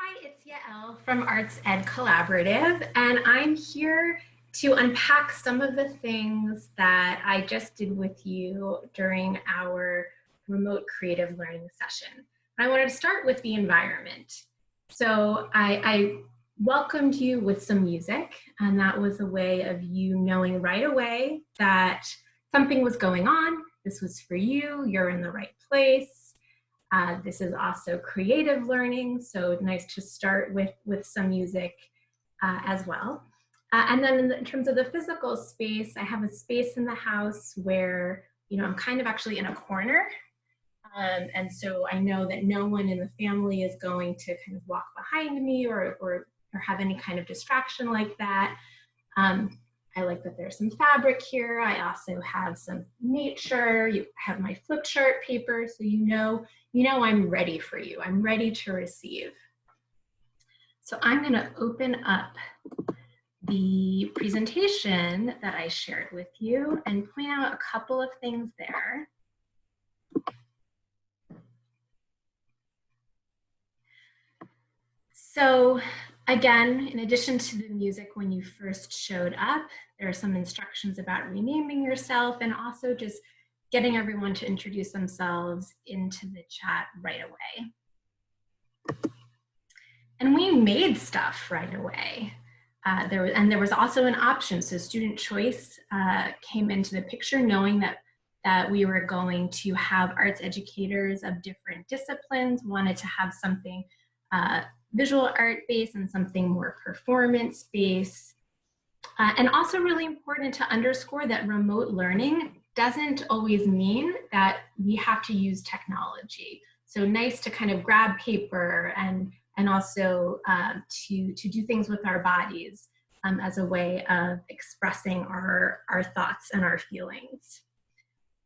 Hi, it's Yael from Arts Ed Collaborative, and I'm here to unpack some of the things that I just did with you during our remote creative learning session. I wanted to start with the environment. So I welcomed you with some music, and that was a way of you knowing right away that something was going on. This was for you, you're in the right place. This is also creative learning, so nice to start with some music as well. And then in terms of the physical space, I have a space in the house where, I'm kind of actually in a corner. And so I know that no one in the family is going to kind of walk behind me or have any kind of distraction like that. I like that there's some fabric here. I also have some nature. You have my flip chart paper, so you know I'm ready for you. I'm ready to receive. So I'm going to open up the presentation that I shared with you and point out a couple of things there. So again, in addition to the music when you first showed up, there are some instructions about renaming yourself and also just getting everyone to introduce themselves into the chat right away. And we made stuff right away. There was also an option, so student choice came into the picture, knowing that we were going to have arts educators of different disciplines, wanted to have something visual art based and something more performance based. And also really important to underscore that remote learning doesn't always mean that we have to use technology. So nice to kind of grab paper and also to do things with our bodies as a way of expressing our thoughts and our feelings.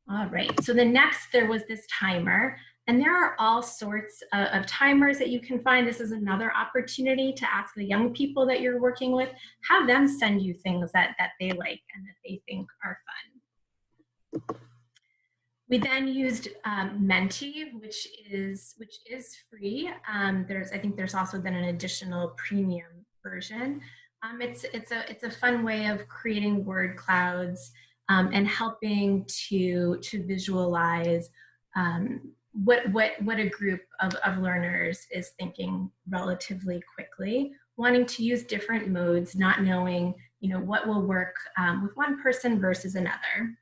All right, so there was this timer, and there are all sorts of timers that you can find. This is another opportunity to ask the young people that you're working with, have them send you things that they like and that they think are fun. We then used Mentee, which is free. I think there's also then an additional premium version. It's a fun way of creating word clouds and helping to visualize what a group of learners is thinking relatively quickly, wanting to use different modes, not knowing what will work with one person versus another.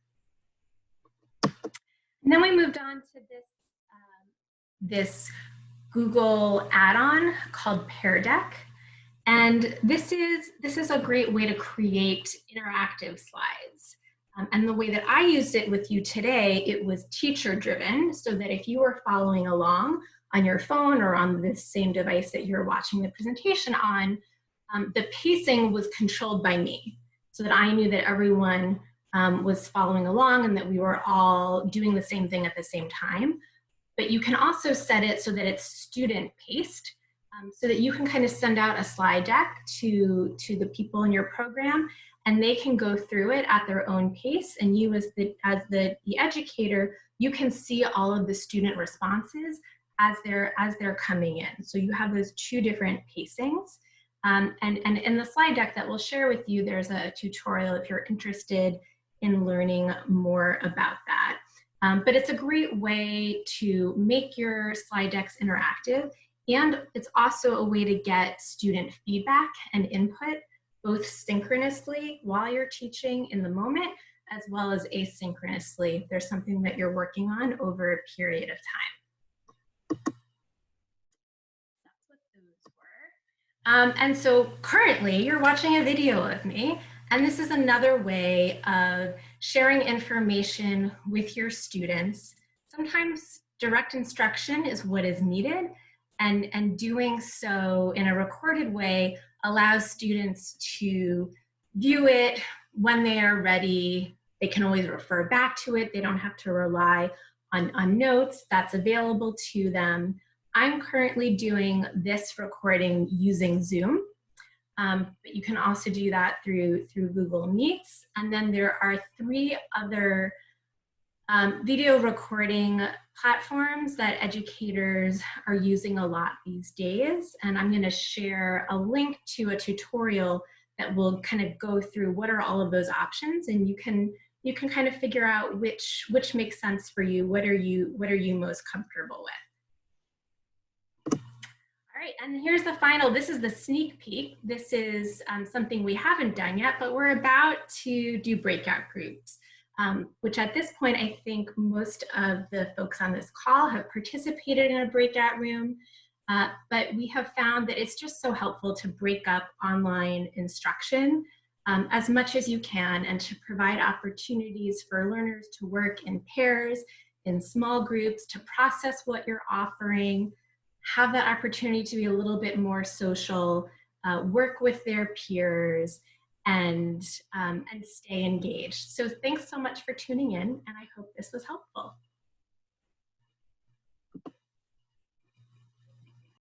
And then we moved on to this Google add-on called Pear. And this is a great way to create interactive slides. And the way that I used it with you today, it was teacher driven, so that if you were following along on your phone or on the same device that you're watching the presentation on, the pacing was controlled by me, so that I knew that everyone was following along and that we were all doing the same thing at the same time. But you can also set it so that it's student paced, so that you can kind of send out a slide deck to the people in your program, and they can go through it at their own pace. And you as the educator, you can see all of the student responses as they're coming in. So you have those two different pacings. And in the slide deck that we'll share with you, there's a tutorial if you're interested in learning more about that. But it's a great way to make your slide decks interactive, and it's also a way to get student feedback and input, both synchronously while you're teaching in the moment, as well as asynchronously if there's something that you're working on over a period of time. That's what those were. And so currently you're watching a video of me, and this is another way of sharing information with your students. Sometimes direct instruction is what is needed, and doing so in a recorded way allows students to view it when they are ready. They can always refer back to it. They don't have to rely on notes. That's available to them. I'm currently doing this recording using Zoom, but you can also do that through Google Meets. And then there are 3 other video recording platforms that educators are using a lot these days. And I'm going to share a link to a tutorial that will kind of go through what are all of those options, and you can kind of figure out which makes sense for you. What are you most comfortable with? All right, and here's the final. This is the sneak peek. This is something we haven't done yet, but we're about to do breakout groups. Which at this point, I think most of the folks on this call have participated in a breakout room, but we have found that it's just so helpful to break up online instruction as much as you can, and to provide opportunities for learners to work in pairs, in small groups, to process what you're offering, have that opportunity to be a little bit more social, work with their peers, and stay engaged. So thanks so much for tuning in, and I hope this was helpful.